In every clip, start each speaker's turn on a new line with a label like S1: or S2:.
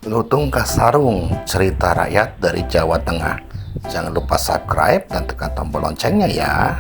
S1: Lutung Kasarung, cerita rakyat dari Jawa Tengah. Jangan lupa subscribe dan tekan tombol loncengnya ya.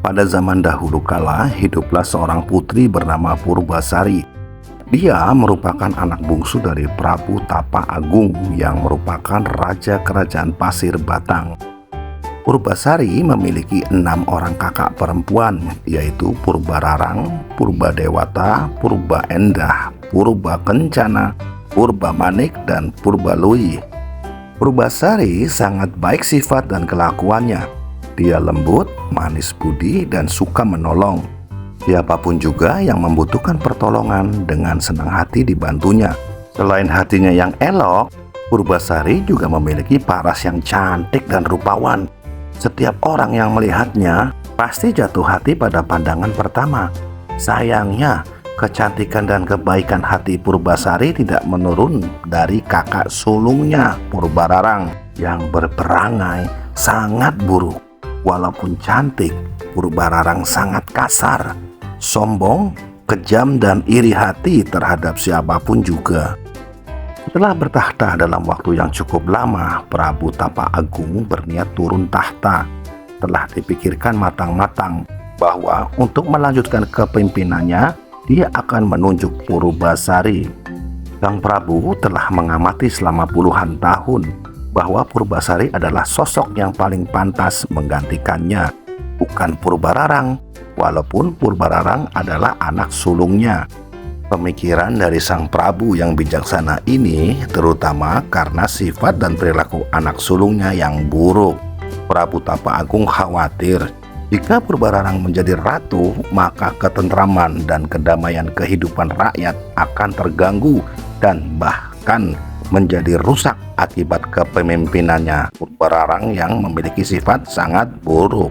S1: Pada zaman dahulu kala, hiduplah seorang putri bernama Purbasari. Dia merupakan anak bungsu dari Prabu Tapa Agung yang merupakan raja kerajaan Pasir Batang. Purbasari memiliki 6 orang kakak perempuan, yaitu Purbararang, Purbadewata, Purba Endah, Purba Kencana, Purba Manik, dan Purbalui. Purbasari sangat baik sifat dan kelakuannya. Dia lembut, manis budi, dan suka menolong. Siapapun juga yang membutuhkan pertolongan dengan senang hati dibantunya. Selain hatinya yang elok, Purbasari juga memiliki paras yang cantik dan rupawan. Setiap orang yang melihatnya pasti jatuh hati pada pandangan pertama. Sayangnya, kecantikan dan kebaikan hati Purbasari tidak menurun dari kakak sulungnya, Purbararang, yang berperangai sangat buruk. Walaupun cantik, Purbararang sangat kasar, sombong, kejam, dan iri hati terhadap siapapun juga. Setelah bertahta dalam waktu yang cukup lama, Prabu Tapa Agung berniat turun tahta. Telah dipikirkan matang-matang bahwa untuk melanjutkan kepemimpinannya, dia akan menunjuk Purbasari. Sang Prabu telah mengamati selama puluhan tahun bahwa Purbasari adalah sosok yang paling pantas menggantikannya, bukan Purbararang, walaupun Purbararang adalah anak sulungnya. Pemikiran dari sang Prabu yang bijaksana ini terutama karena sifat dan perilaku anak sulungnya yang buruk. Prabu Tapa Agung khawatir jika Purbararang menjadi ratu, maka ketentraman dan kedamaian kehidupan rakyat akan terganggu dan bahkan menjadi rusak akibat kepemimpinannya Purbararang yang memiliki sifat sangat buruk.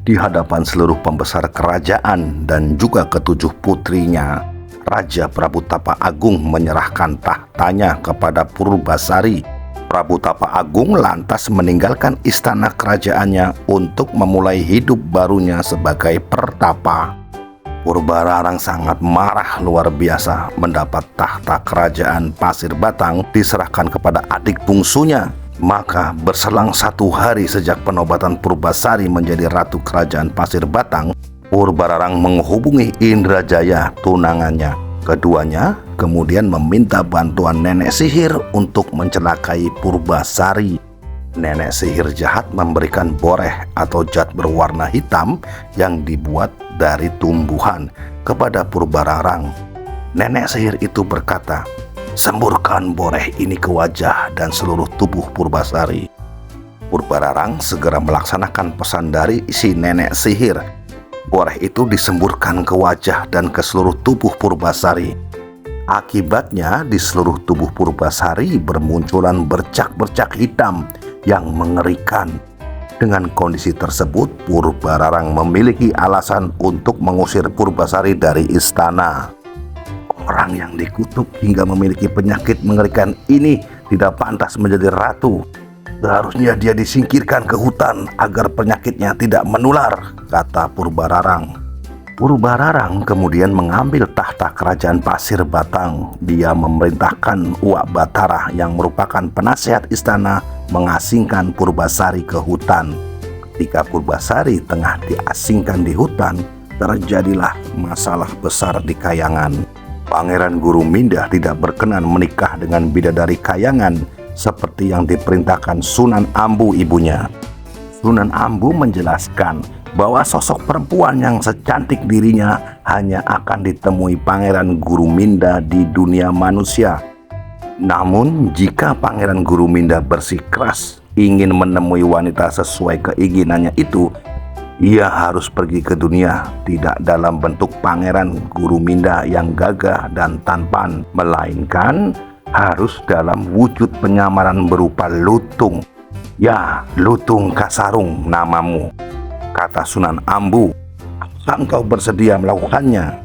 S1: Di hadapan seluruh pembesar kerajaan dan juga ketujuh putrinya, Raja Prabu Tapa Agung menyerahkan tahtanya kepada Purbasari. Prabu Tapa Agung lantas meninggalkan istana kerajaannya untuk memulai hidup barunya sebagai pertapa. Purbararang sangat marah luar biasa mendapat tahta kerajaan Pasir Batang diserahkan kepada adik bungsunya. Maka berselang 1 hari sejak penobatan Purbasari menjadi ratu kerajaan Pasir Batang, Purbararang menghubungi Indrajaya, tunangannya. Keduanya kemudian meminta bantuan nenek sihir untuk mencelakai Purbasari. Nenek sihir jahat memberikan boreh atau zat berwarna hitam yang dibuat dari tumbuhan kepada Purbararang. Nenek sihir itu berkata, "Semburkan boreh ini ke wajah dan seluruh tubuh Purbasari." Purbararang segera melaksanakan pesan dari si nenek sihir. Boreh itu disemburkan ke wajah dan ke seluruh tubuh Purbasari. Akibatnya di seluruh tubuh Purbasari bermunculan bercak-bercak hitam yang mengerikan. Dengan kondisi tersebut, Purbararang memiliki alasan untuk mengusir Purbasari dari istana. Orang yang dikutuk hingga memiliki penyakit mengerikan ini tidak pantas menjadi ratu. Seharusnya dia disingkirkan ke hutan agar penyakitnya tidak menular, kata Purbararang. Purbararang kemudian mengambil tahta kerajaan Pasir Batang. Dia memerintahkan Uak Batara yang merupakan penasihat istana mengasingkan Purbasari ke hutan. Ketika Purbasari tengah diasingkan di hutan, terjadilah masalah besar di Kayangan. Pangeran Gurumindah tidak berkenan menikah dengan bidadari Kayangan seperti yang diperintahkan Sunan Ambu ibunya. Sunan Ambu menjelaskan bahwa sosok perempuan yang secantik dirinya hanya akan ditemui Pangeran Gurumindah di dunia manusia. Namun jika Pangeran Gurumindah bersikeras ingin menemui wanita sesuai keinginannya itu, ia harus pergi ke dunia tidak dalam bentuk Pangeran Gurumindah yang gagah dan tampan, melainkan harus dalam wujud penyamaran berupa lutung. "Ya, Lutung Kasarung namamu," kata Sunan Ambu. "Apakah engkau bersedia melakukannya?"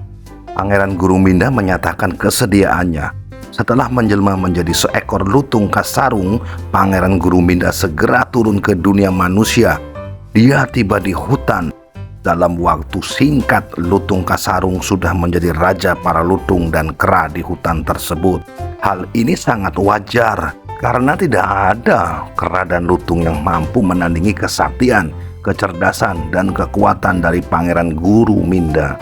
S1: Pangeran Gurumindah menyatakan kesediaannya. Setelah menjelma menjadi seekor lutung Kasarung, Pangeran Gurumindah segera turun ke dunia manusia. Dia tiba di hutan. Dalam waktu singkat, Lutung Kasarung sudah menjadi raja para lutung dan kera di hutan tersebut. Hal ini sangat wajar karena tidak ada kera dan lutung yang mampu menandingi kesaktian, kecerdasan, dan kekuatan dari Pangeran Guru Minda.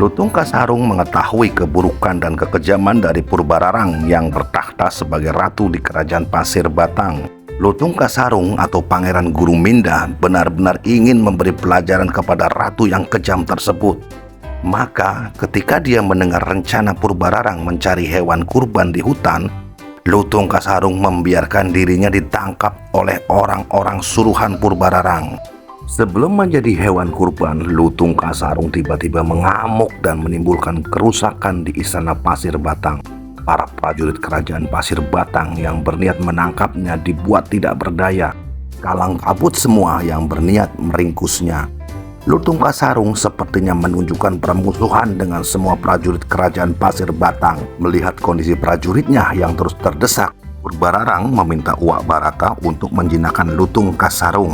S1: Lutung Kasarung mengetahui keburukan dan kekejaman dari Purbararang yang bertakhta sebagai ratu di kerajaan Pasir Batang. Lutung Kasarung atau Pangeran Guru Minda benar-benar ingin memberi pelajaran kepada ratu yang kejam tersebut. Maka ketika dia mendengar rencana Purbararang mencari hewan kurban di hutan, Lutung Kasarung membiarkan dirinya ditangkap oleh orang-orang suruhan Purbararang. Sebelum menjadi hewan kurban, Lutung Kasarung tiba-tiba mengamuk dan menimbulkan kerusakan di istana Pasir Batang. Para prajurit kerajaan Pasir Batang yang berniat menangkapnya dibuat tidak berdaya. Kalang kabut semua yang berniat meringkusnya. Lutung Kasarung sepertinya menunjukkan permusuhan dengan semua prajurit kerajaan Pasir Batang. Melihat kondisi prajuritnya yang terus terdesak, Purbararang meminta Uak Barata untuk menjinakkan Lutung Kasarung.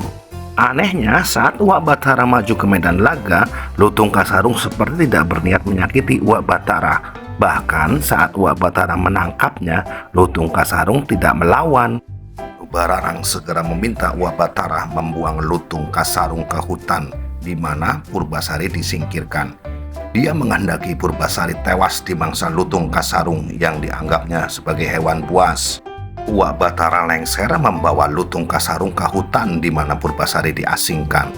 S1: Anehnya, saat Uak Batara maju ke medan laga, Lutung Kasarung seperti tidak berniat menyakiti Uak Batara. Bahkan saat Uak Batara menangkapnya, Lutung Kasarung tidak melawan. Purbararang segera meminta Uak Batara membuang Lutung Kasarung ke hutan, di mana Purbasari disingkirkan. Dia menghendaki Purbasari tewas di mangsa Lutung Kasarung yang dianggapnya sebagai hewan buas. Uak Batara lengser membawa Lutung Kasarung ke hutan di mana Purbasari diasingkan.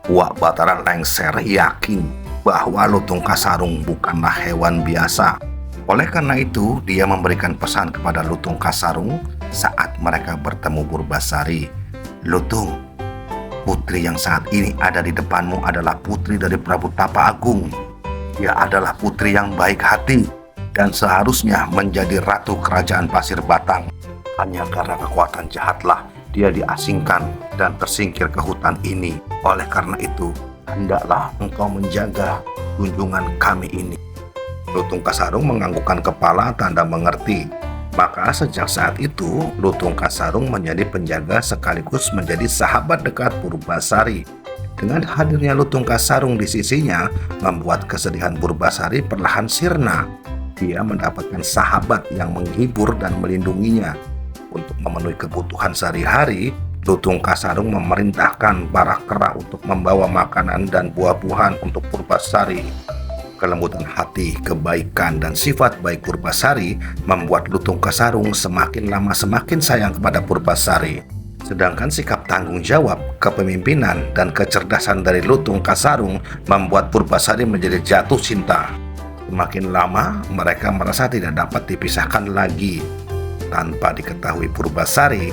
S1: Uak Batara lengser yakin bahwa Lutung Kasarung bukanlah hewan biasa. Oleh karena itu, dia memberikan pesan kepada Lutung Kasarung saat mereka bertemu Purbasari. Lutung, putri yang saat ini ada di depanmu adalah putri dari Prabu Tapa Agung. Dia adalah putri yang baik hati dan seharusnya menjadi ratu kerajaan Pasir Batang. Hanya karena kekuatan jahatlah dia diasingkan dan tersingkir ke hutan ini. Oleh karena itu, hendaklah engkau menjaga junjungan kami ini. Lutung Kasarung menganggukkan kepala tanda mengerti. Maka sejak saat itu, Lutung Kasarung menjadi penjaga sekaligus menjadi sahabat dekat Purbasari. Dengan hadirnya Lutung Kasarung di sisinya, membuat kesedihan Purbasari perlahan sirna. Dia mendapatkan sahabat yang menghibur dan melindunginya. Untuk memenuhi kebutuhan sehari-hari, Lutung Kasarung memerintahkan para kera untuk membawa makanan dan buah-buahan untuk Purbasari. Kelembutan hati, kebaikan, dan sifat baik Purbasari membuat Lutung Kasarung semakin lama semakin sayang kepada Purbasari. Sedangkan sikap tanggung jawab, kepemimpinan, dan kecerdasan dari Lutung Kasarung membuat Purbasari menjadi jatuh cinta. Semakin lama, mereka merasa tidak dapat dipisahkan lagi. Tanpa diketahui Purbasari,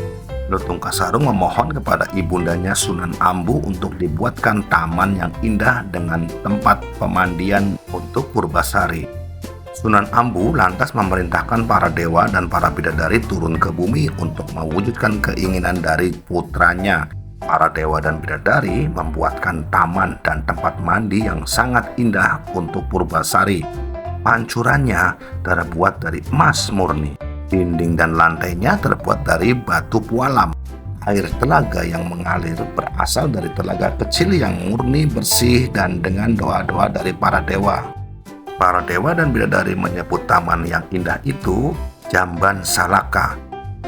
S1: Lutung Kasarung memohon kepada ibundanya Sunan Ambu untuk dibuatkan taman yang indah dengan tempat pemandian untuk Purbasari. Sunan Ambu lantas memerintahkan para dewa dan para bidadari turun ke bumi untuk mewujudkan keinginan dari putranya. Para dewa dan bidadari membuatkan taman dan tempat mandi yang sangat indah untuk Purbasari. Pancurannya terbuat dari emas murni. Dinding dan lantainya terbuat dari batu pualam. Air telaga yang mengalir berasal dari telaga kecil yang murni, bersih, dan dengan doa-doa dari para dewa. Para dewa dan bidadari menyebut taman yang indah itu Jamban Salaka.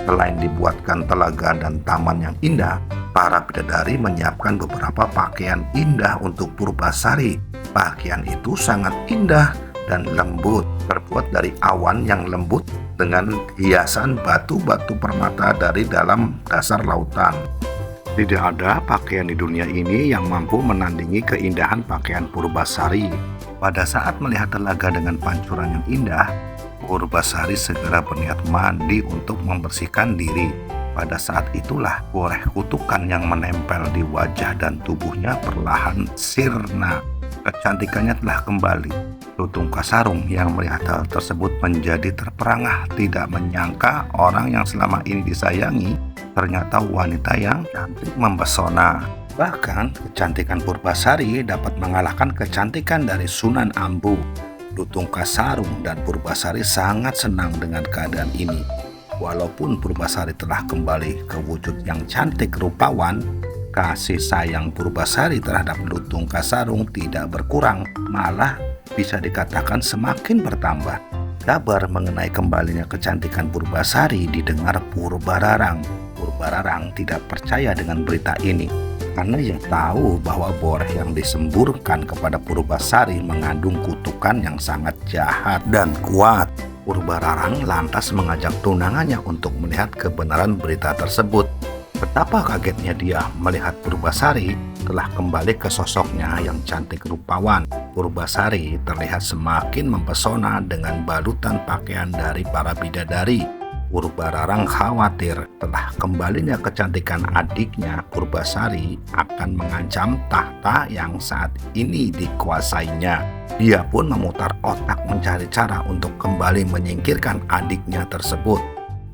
S1: Selain dibuatkan telaga dan taman yang indah, para bidadari menyiapkan beberapa pakaian indah untuk Purbasari. Pakaian itu sangat indah dan lembut, terbuat dari awan yang lembut dengan hiasan batu-batu permata dari dalam dasar lautan. Tidak ada pakaian di dunia ini yang mampu menandingi keindahan pakaian Purbasari. Pada saat melihat telaga dengan pancuran yang indah, Purbasari segera berniat mandi untuk membersihkan diri. Pada saat itulah boreh kutukan yang menempel di wajah dan tubuhnya perlahan sirna. Kecantikannya telah kembali. Lutung Kasarung yang melihat hal tersebut menjadi terperangah, tidak menyangka orang yang selama ini disayangi ternyata wanita yang cantik mempesona. Bahkan kecantikan Purbasari dapat mengalahkan kecantikan dari Sunan Ambu. Lutung Kasarung dan Purbasari sangat senang dengan keadaan ini. Walaupun Purbasari telah kembali ke wujud yang cantik rupawan, Kasih sayang Purbasari terhadap Lutung Kasarung tidak berkurang, malah bisa dikatakan semakin bertambah. Kabar mengenai kembalinya kecantikan Purbasari didengar Purbararang. Purbararang tidak percaya dengan berita ini karena ia tahu bahwa boreh yang disemburkan kepada Purbasari mengandung kutukan yang sangat jahat dan kuat. Purbararang lantas mengajak tunangannya untuk melihat kebenaran berita tersebut. Betapa kagetnya dia melihat Purbasari telah kembali ke sosoknya yang cantik rupawan. Purbasari terlihat semakin mempesona dengan balutan pakaian dari para bidadari. Purbararang khawatir telah kembalinya kecantikan adiknya Purbasari akan mengancam tahta yang saat ini dikuasainya. Dia pun memutar otak mencari cara untuk kembali menyingkirkan adiknya tersebut.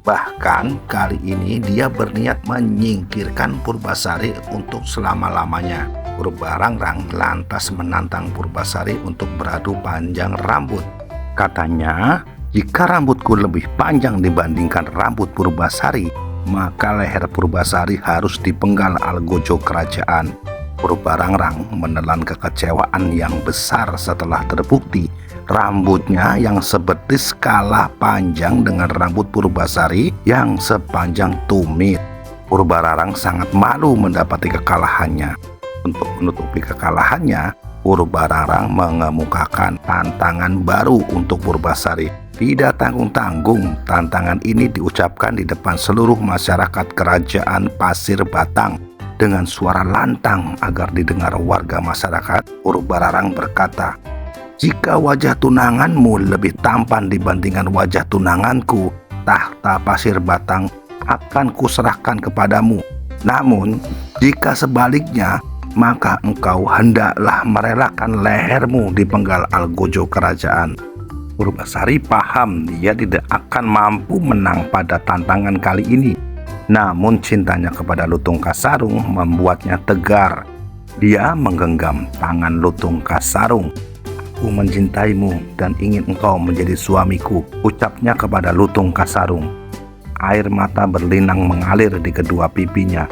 S1: Bahkan kali ini dia berniat menyingkirkan Purbasari untuk selama-lamanya. Purbararang lantas menantang Purbasari untuk beradu panjang rambut. Katanya, jika rambutku lebih panjang dibandingkan rambut Purbasari, maka leher Purbasari harus dipenggal algojo kerajaan. Purbararang menelan kekecewaan yang besar setelah terbukti rambutnya yang sebetis kalah panjang dengan rambut Purbasari yang sepanjang tumit. Purbararang sangat malu mendapati kekalahannya. Untuk menutupi kekalahannya, Purbararang mengemukakan tantangan baru untuk Purbasari. Tidak tanggung-tanggung, tantangan ini diucapkan di depan seluruh masyarakat kerajaan Pasir Batang. Dengan suara lantang agar didengar warga masyarakat, Purbararang berkata, "Jika wajah tunanganmu lebih tampan dibandingkan wajah tunanganku, tahta Pasir Batang akan kuserahkan kepadamu. Namun, jika sebaliknya, maka engkau hendaklah merelakan lehermu dipenggal algojo kerajaan." Purbasari paham dia tidak akan mampu menang pada tantangan kali ini. Namun cintanya kepada Lutung Kasarung membuatnya tegar. Dia menggenggam tangan Lutung Kasarung. "Aku mencintaimu dan ingin engkau menjadi suamiku," ucapnya kepada Lutung Kasarung. Air mata berlinang mengalir di kedua pipinya.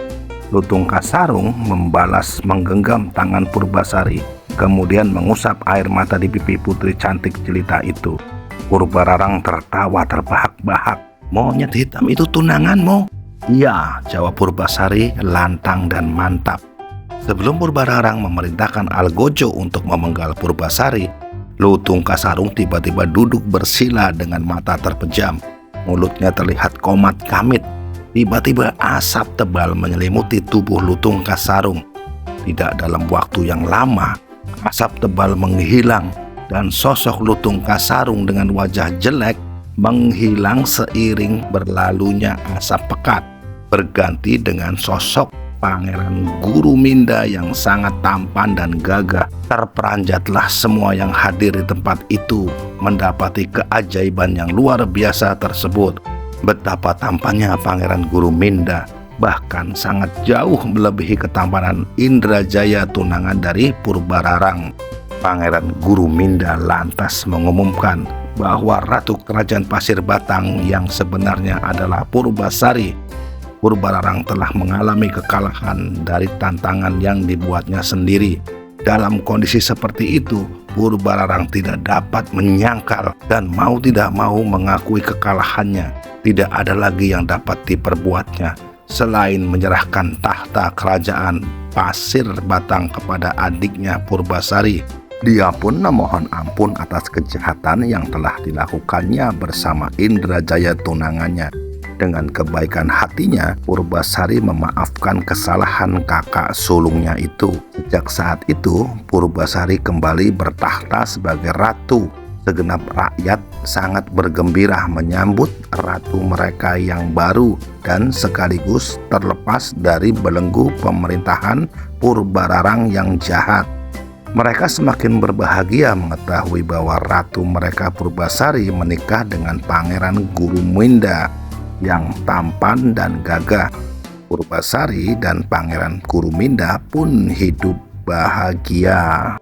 S1: Lutung Kasarung membalas menggenggam tangan Purbasari, kemudian mengusap air mata di pipi putri cantik jelita itu. Purbararang tertawa terbahak-bahak. "Monyet hitam itu tunanganmu?" "Iya," jawab Purbasari lantang dan mantap. Sebelum Purbararang memerintahkan algojo untuk memenggal Purbasari, Lutung Kasarung tiba-tiba duduk bersila dengan mata terpejam. Mulutnya terlihat komat kamit. Tiba-tiba asap tebal menyelimuti tubuh Lutung Kasarung. Tidak dalam waktu yang lama, asap tebal menghilang dan sosok Lutung Kasarung dengan wajah jelek menghilang seiring berlalunya asap pekat, berganti dengan sosok Pangeran Guruminda yang sangat tampan dan gagah. Terperanjatlah semua yang hadir di tempat itu mendapati keajaiban yang luar biasa tersebut. Betapa tampannya Pangeran Guruminda, bahkan sangat jauh melebihi ketampanan Indrajaya tunangan dari Purbararang. Pangeran Guruminda lantas mengumumkan bahwa Ratu Kerajaan Pasir Batang yang sebenarnya adalah Purbasari. Purbararang telah mengalami kekalahan dari tantangan yang dibuatnya sendiri. Dalam kondisi seperti itu, Purbararang tidak dapat menyangkal dan mau tidak mau mengakui kekalahannya. Tidak ada lagi yang dapat diperbuatnya selain menyerahkan tahta kerajaan Pasir Batang kepada adiknya Purbasari. Dia pun memohon ampun atas kejahatan yang telah dilakukannya bersama Indrajaya tunangannya. Dengan kebaikan hatinya, Purbasari memaafkan kesalahan kakak sulungnya itu. Sejak saat itu, Purbasari kembali bertahta sebagai ratu. Segenap rakyat sangat bergembira menyambut ratu mereka yang baru dan sekaligus terlepas dari belenggu pemerintahan Purbararang yang jahat. Mereka semakin berbahagia mengetahui bahwa ratu mereka Purbasari menikah dengan Pangeran Guruminda yang tampan dan gagah. Purbasari dan Pangeran Guruminda pun hidup bahagia.